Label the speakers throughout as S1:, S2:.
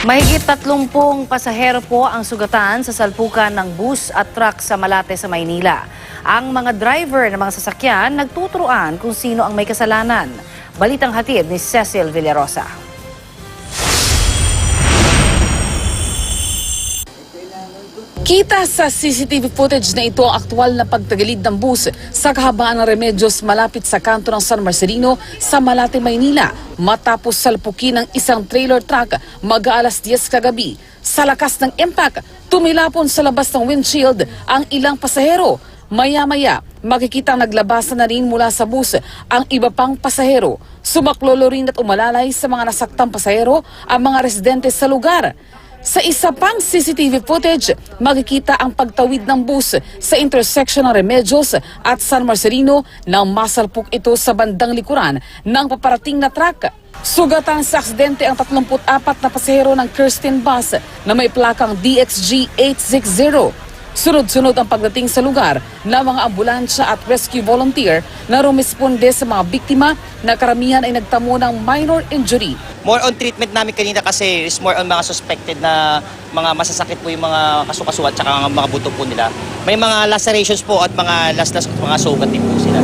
S1: Mahigit 30 pasahero po ang sugatan sa salpukan ng bus at truck sa Malate sa Maynila. Ang mga driver ng mga sasakyan nagtuturuan kung sino ang may kasalanan. Balitang hatid ni Cecil Villarosa.
S2: Kita sa CCTV footage na ito ang aktwal na pagtagilid ng bus sa kahabaan ng Remedios malapit sa kanto ng San Marcelino sa Malate, Maynila matapos salpukin ng isang trailer truck mag-aalas 10 kagabi. Sa lakas ng impact, tumilapon sa labas ng windshield ang ilang pasahero. Maya-maya, makikita naglabasan na rin mula sa bus ang iba pang pasahero. Sumaklolo rin at umalalay sa mga nasaktang pasahero ang mga residente sa lugar. Sa isa pang CCTV footage, makikita ang pagtawid ng bus sa intersection ng Remedios at San Marcelino nang masalpok ito sa bandang likuran ng paparating na truck. Sugatan sa aksidente ang 34 na pasahero ng Kirsten Bus na may plakang DXG 860. Sunod-sunod ang pagdating sa lugar ng mga ambulansya at rescue volunteer na rumisponde sa mga biktima na karamihan ay nagtamo ng minor injury.
S3: More on treatment namin kanina kasi is more on mga suspected na mga masasakit po yung mga kasukaso at saka mga buto po nila. May mga lacerations po at mga las-las at mga sugat din po sila.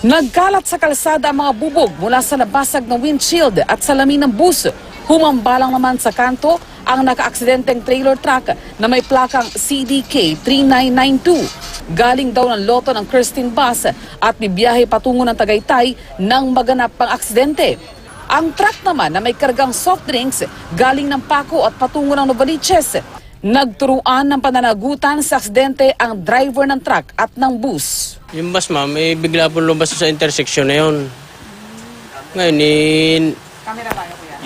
S2: Nagkalat sa kalsada ang mga bubog mula sa nabasag na windshield at salamin ng bus. Humambalang naman sa kanto ang naka-aksidenteng trailer truck na may plakang CDK 3992. Galing daw ng loto ng Kirsten Bus at bibiyahe patungo ng Tagaytay nang maganap ang aksidente. Ang truck naman na may kargang soft drinks galing ng Paco at patungo ng Novaliches. Nagturuan ng pananagutan sa aksidente ang driver ng truck at ng bus.
S4: Yung bus ma'am, bigla po lumabas sa intersection na yun. Ngayon,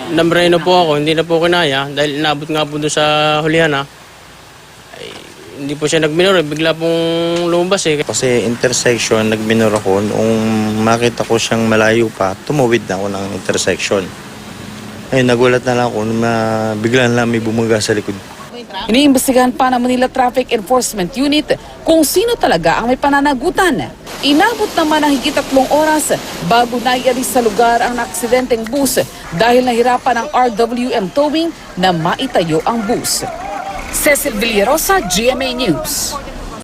S4: namreno po ako, hindi na po kinaya dahil inabot nga po doon sa hulihan ha. Ay, hindi po siya nagminor, bigla pong lumabas eh.
S5: Kasi intersection, nagminor ako, nung makita ko siyang malayo pa, tumawid na ako ng intersection. Ay, nagulat na lang ako, bigla na lang may bumaga sa likod.
S2: Iniimbestigahan pa ng Manila Traffic Enforcement Unit kung sino talaga ang may pananagutan. Inabot naman ang higit 3 oras bago naialis sa lugar ang naaksidenteng bus dahil nahirapan ang RWM towing na maitayo ang bus. Cecil Villarosa, GMA News.